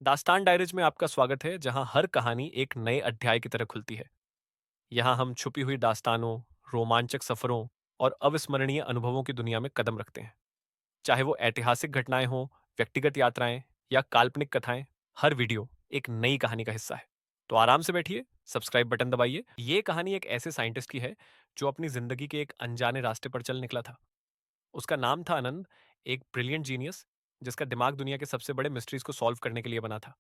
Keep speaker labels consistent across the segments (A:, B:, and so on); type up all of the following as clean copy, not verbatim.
A: दास्तान डायरीज में आपका स्वागत है, जहां हर कहानी एक नए अध्याय की तरह खुलती है। यहां हम छुपी हुई दास्तानों, रोमांचक सफरों और अविस्मरणीय अनुभवों की दुनिया में कदम रखते हैं। चाहे वो ऐतिहासिक घटनाएं हों, व्यक्तिगत यात्राएं या काल्पनिक कथाएं, हर वीडियो एक नई कहानी का हिस्सा है। तो आराम से बैठिए, सब्सक्राइब बटन दबाइए। ये कहानी एक ऐसे साइंटिस्ट की है जो अपनी जिंदगी के एक अनजाने रास्ते पर चल निकला था। उसका नाम था आनंद, एक ब्रिलियंट जीनियस जिसका दिमाग दुनिया के सबसे बड़े मिस्ट्रीज को सॉल्व करने के लिए बना था।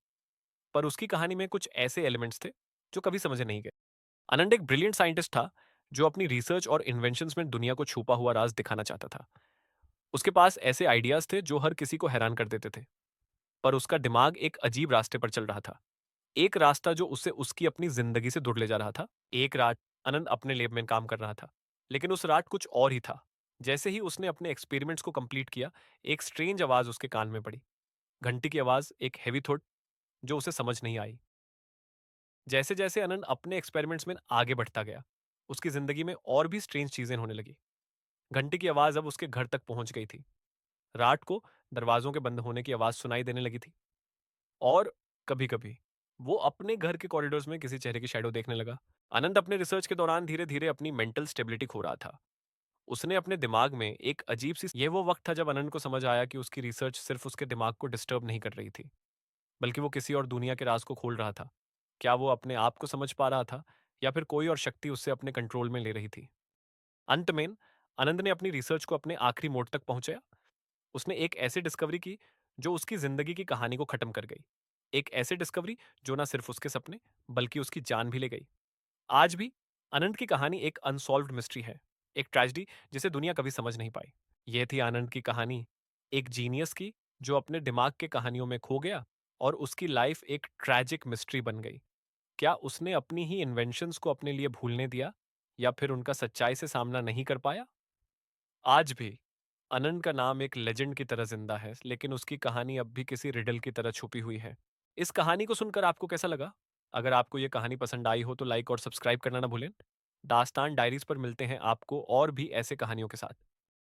A: पर उसकी कहानी में कुछ ऐसे एलिमेंट्स थे जो कभी समझे नहीं गए। आनंद एक ब्रिलियंट साइंटिस्ट था जो अपनी रिसर्च और इन्वेंशंस में दुनिया को छुपा हुआ राज दिखाना चाहता था। उसके पास ऐसे आइडियाज थे जो हर किसी को हैरान कर देते थे। पर उसका दिमाग एक अजीब रास्ते पर चल रहा था। एक रास्ता जो उसे उसकी अपनी जिंदगी से दूर ले जा रहा था। एक रात आनंद अपने लैब में काम कर रहा था, लेकिन उस रात कुछ और ही था। जैसे ही उसने अपने एक्सपेरिमेंट्स को कंप्लीट किया, एक स्ट्रेंज आवाज उसके कान में पड़ी। घंटी की आवाज, एक हैवी थॉट जो उसे समझ नहीं आई। जैसे जैसे अनंत अपने एक्सपेरिमेंट्स में आगे बढ़ता गया, उसकी जिंदगी में और भी स्ट्रेंज चीजें होने लगी। घंटी की आवाज अब उसके घर तक पहुंच गई थी। रात को दरवाजों के बंद होने की आवाज सुनाई देने लगी थी। और कभी कभी वो अपने घर के कॉरिडोर्स में किसी चेहरे की शैडो देखने लगा। अनंत अपने रिसर्च के दौरान धीरे धीरे अपनी मेंटल स्टेबिलिटी खो रहा था। उसने अपने दिमाग में एक अजीब सी, ये वो वक्त था जब अनंत को समझ आया कि उसकी रिसर्च सिर्फ उसके दिमाग को डिस्टर्ब नहीं कर रही थी, बल्कि वो किसी और दुनिया के राज को खोल रहा था। क्या वो अपने आप को समझ पा रहा था, या फिर कोई और शक्ति उससे अपने कंट्रोल में ले रही थी? अंत में आनंद ने अपनी रिसर्च को अपने आखिरी मोड़ तक पहुंचाया। उसने एक ऐसी डिस्कवरी की जो उसकी जिंदगी की कहानी को खत्म कर गई। एक ऐसी डिस्कवरी जो ना सिर्फ उसके सपने बल्कि उसकी जान भी ले गई। आज भी आनंद की कहानी एक अनसॉल्व्ड मिस्ट्री है, एक ट्रेजेडी जिसे दुनिया कभी समझ नहीं पाई। यह थी आनंद की कहानी, एक जीनियस की जो अपने दिमाग के कहानियों में खो गया और उसकी लाइफ एक ट्रैजिक मिस्ट्री बन गई। क्या उसने अपनी ही इन्वेंशंस को अपने लिए भूलने दिया, या फिर उनका सच्चाई से सामना नहीं कर पाया? आज भी अनंत का नाम एक लेजेंड की तरह जिंदा है, लेकिन उसकी कहानी अब भी किसी रिडल की तरह छुपी हुई है। इस कहानी को सुनकर आपको कैसा लगा? अगर आपको ये कहानी पसंद आई हो तो लाइक और सब्सक्राइब करना ना भूलें। दास्तान डायरीज पर मिलते हैं आपको और भी ऐसे कहानियों के साथ।